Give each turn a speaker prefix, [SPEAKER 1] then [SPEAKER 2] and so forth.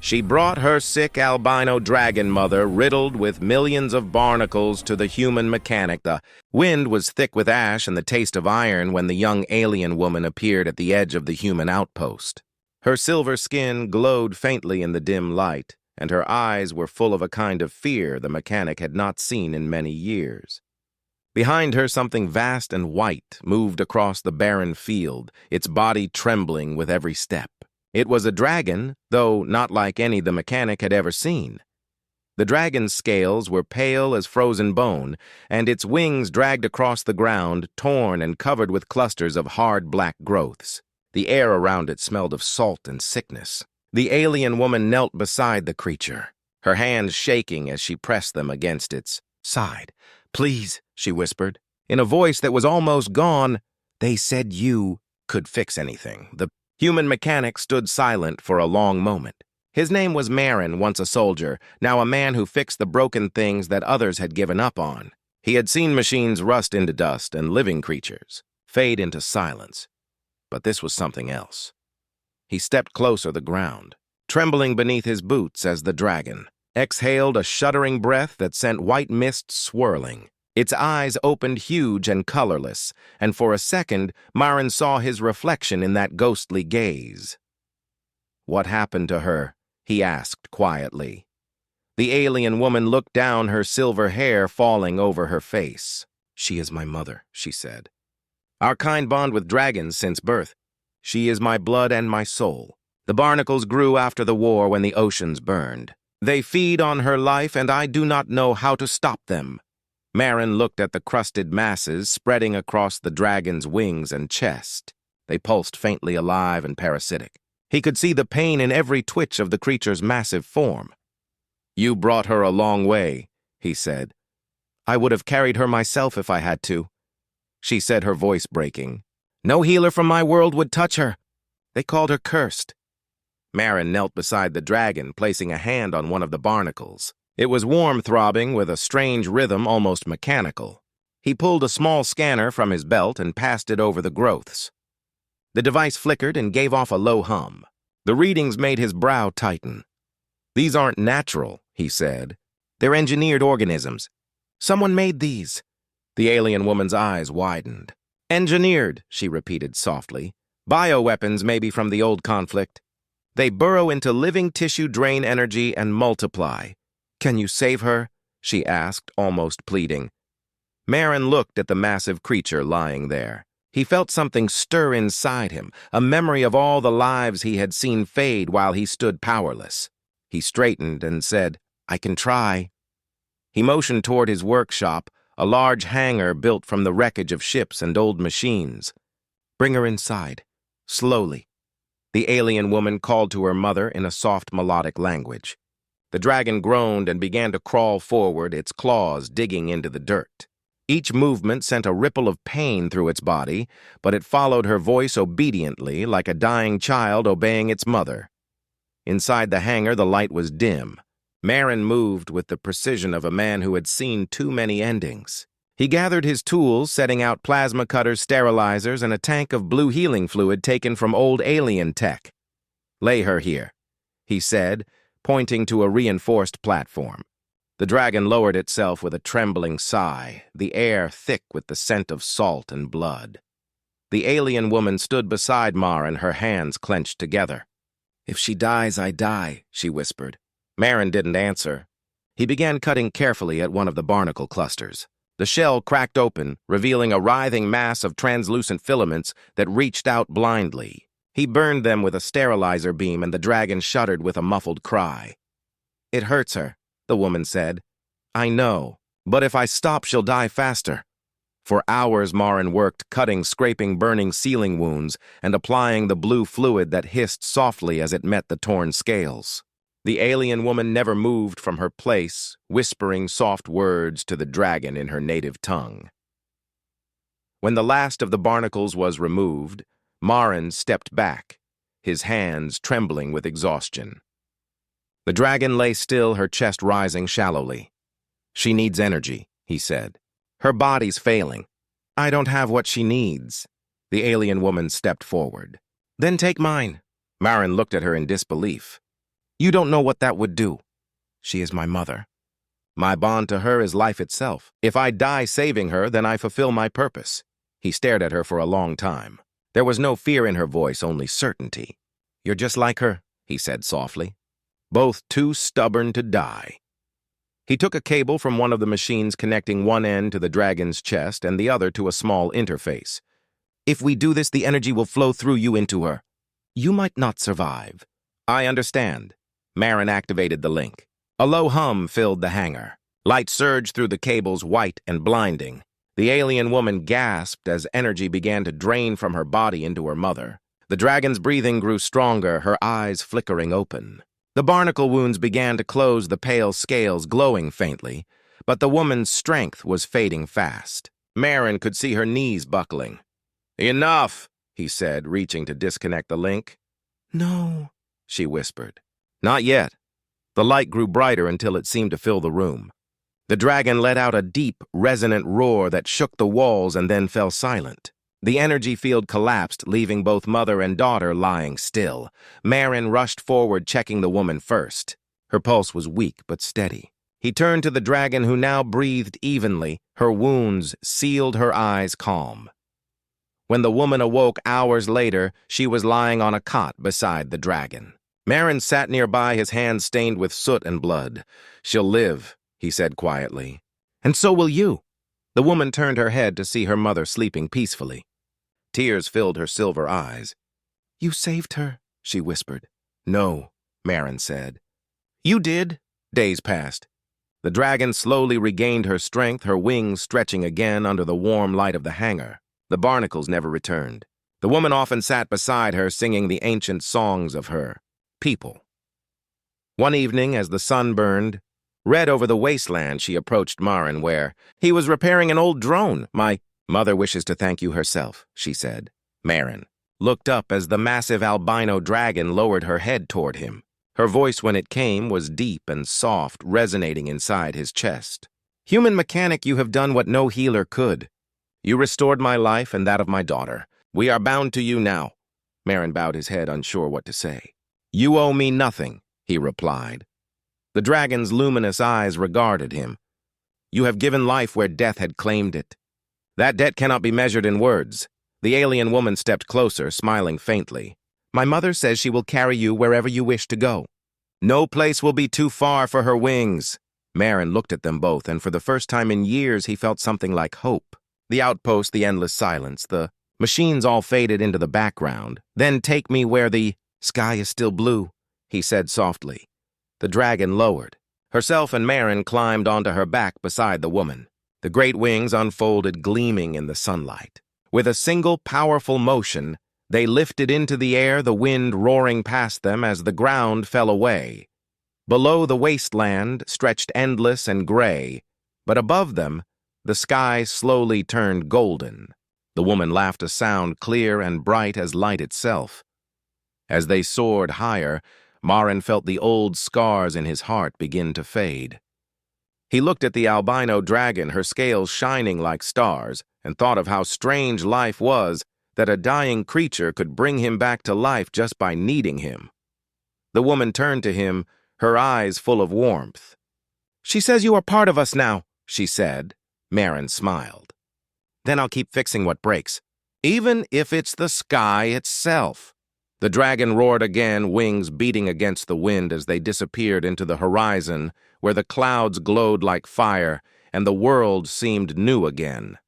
[SPEAKER 1] She brought her sick albino dragon mother, riddled with millions of barnacles, to the human mechanic. The wind was thick with ash and the taste of iron when the young alien woman appeared at the edge of the human outpost. Her silver skin glowed faintly in the dim light, and her eyes were full of a kind of fear the mechanic had not seen in many years. Behind her, something vast and white moved across the barren field, its body trembling with every step. It was a dragon, though not like any the mechanic had ever seen. The dragon's scales were pale as frozen bone, and its wings dragged across the ground, torn and covered with clusters of hard black growths. The air around it smelled of salt and sickness. The alien woman knelt beside the creature, her hands shaking as she pressed them against its side. "Please," she whispered, in a voice that was almost gone. "They said you could fix anything." The human mechanic stood silent for a long moment. His name was Marin, once a soldier, now a man who fixed the broken things that others had given up on. He had seen machines rust into dust and living creatures fade into silence. But this was something else. He stepped closer to the ground, trembling beneath his boots as the dragon exhaled a shuddering breath that sent white mist swirling. Its eyes opened huge and colorless, and for a second, Marin saw his reflection in that ghostly gaze. "What happened to her?" he asked quietly. The alien woman looked down, her silver hair falling over her face. "She is my mother," she said. "Our kind bond with dragons since birth. She is my blood and my soul. The barnacles grew after the war when the oceans burned. They feed on her life, and I do not know how to stop them." Marin looked at the crusted masses spreading across the dragon's wings and chest. They pulsed faintly alive and parasitic. He could see the pain in every twitch of the creature's massive form. "You brought her a long way," he said. "I would have carried her myself if I had to," she said, her voice breaking. "No healer from my world would touch her. They called her cursed." Marin knelt beside the dragon, placing a hand on one of the barnacles. It was warm, throbbing with a strange rhythm, almost mechanical. He pulled a small scanner from his belt and passed it over the growths. The device flickered and gave off a low hum. The readings made his brow tighten. "These aren't natural," he said. "They're engineered organisms. Someone made these." The alien woman's eyes widened. "Engineered," she repeated softly. "Bioweapons maybe from the old conflict. They burrow into living tissue, drain energy, and multiply. Can you save her?" she asked, almost pleading. Marin looked at the massive creature lying there. He felt something stir inside him, a memory of all the lives he had seen fade while he stood powerless. He straightened and said, "I can try." He motioned toward his workshop, a large hangar built from the wreckage of ships and old machines. "Bring her inside, slowly." The alien woman called to her mother in a soft melodic language. The dragon groaned and began to crawl forward, its claws digging into the dirt. Each movement sent a ripple of pain through its body, but it followed her voice obediently, like a dying child obeying its mother. Inside the hangar, the light was dim. Marin moved with the precision of a man who had seen too many endings. He gathered his tools, setting out plasma cutters, sterilizers, and a tank of blue healing fluid taken from old alien tech. "Lay her here," he said, pointing to a reinforced platform. The dragon lowered itself with a trembling sigh, the air thick with the scent of salt and blood. The alien woman stood beside Marin, her hands clenched together. "If she dies, I die," she whispered. Marin didn't answer. He began cutting carefully at one of the barnacle clusters. The shell cracked open, revealing a writhing mass of translucent filaments that reached out blindly. He burned them with a sterilizer beam, and the dragon shuddered with a muffled cry. "It hurts her," the woman said. "I know, but if I stop, she'll die faster." For hours, Marin worked, cutting, scraping, burning sealing wounds, and applying the blue fluid that hissed softly as it met the torn scales. The alien woman never moved from her place, whispering soft words to the dragon in her native tongue. When the last of the barnacles was removed, Marin stepped back, his hands trembling with exhaustion. The dragon lay still, her chest rising shallowly. "She needs energy," he said. "Her body's failing. I don't have what she needs." The alien woman stepped forward. "Then take mine." Marin looked at her in disbelief. You don't know what that would do. She is my mother. My bond to her is life itself. If I die saving her, then I fulfill my purpose." He stared at her for a long time. There was no fear in her voice, only certainty. "You're just like her," he said softly. "Both too stubborn to die." He took a cable from one of the machines connecting one end to the dragon's chest and the other to a small interface. "If we do this, the energy will flow through you into her. You might not survive." "I understand." Marin activated the link. A low hum filled the hangar. Light surged through the cables, white and blinding. The alien woman gasped as energy began to drain from her body into her mother. The dragon's breathing grew stronger, her eyes flickering open. The barnacle wounds began to close, the pale scales glowing faintly, but the woman's strength was fading fast. Marin could see her knees buckling. "Enough," he said, reaching to disconnect the link. "No," she whispered. "Not yet." The light grew brighter until it seemed to fill the room. The dragon let out a deep, resonant roar that shook the walls and then fell silent. The energy field collapsed, leaving both mother and daughter lying still. Marin rushed forward, checking the woman first. Her pulse was weak but steady. He turned to the dragon, who now breathed evenly, her wounds sealed her eyes calm. When the woman awoke hours later, she was lying on a cot beside the dragon. Marin sat nearby, his hands stained with soot and blood. "She'll live," he said quietly. "And so will you." The woman turned her head to see her mother sleeping peacefully. Tears filled her silver eyes. "You saved her," she whispered. "No," Marin said. "You did." Days passed. The dragon slowly regained her strength, her wings stretching again under the warm light of the hangar. The barnacles never returned. The woman often sat beside her, singing the ancient songs of her people. One evening, as the sun burned red over the wasteland, she approached Marin, where he was repairing an old drone. "My mother wishes to thank you herself," she said. Marin looked up as the massive albino dragon lowered her head toward him. Her voice, when it came, was deep and soft, resonating inside his chest. "Human mechanic, you have done what no healer could. You restored my life and that of my daughter. We are bound to you now." Marin bowed his head, unsure what to say. "You owe me nothing," he replied. The dragon's luminous eyes regarded him. "You have given life where death had claimed it. That debt cannot be measured in words." The alien woman stepped closer, smiling faintly. "My mother says she will carry you wherever you wish to go. No place will be too far for her wings." Marin looked at them both, and for the first time in years he felt something like hope. The outpost, the endless silence, the machines all faded into the background. "Then take me where the sky is still blue," he said softly. The dragon lowered. Herself and Marin climbed onto her back beside the woman. The great wings unfolded, gleaming in the sunlight. With a single powerful motion, they lifted into the air, the wind roaring past them as the ground fell away. Below, the wasteland stretched endless and gray, but above them, the sky slowly turned golden. The woman laughed, a sound clear and bright as light itself. As they soared higher, Marin felt the old scars in his heart begin to fade. He looked at the albino dragon, her scales shining like stars, and thought of how strange life was, that a dying creature could bring him back to life just by needing him. The woman turned to him, her eyes full of warmth. "She says you are part of us now," she said. Marin smiled. "Then I'll keep fixing what breaks, even if it's the sky itself." The dragon roared again, wings beating against the wind as they disappeared into the horizon, where the clouds glowed like fire and the world seemed new again.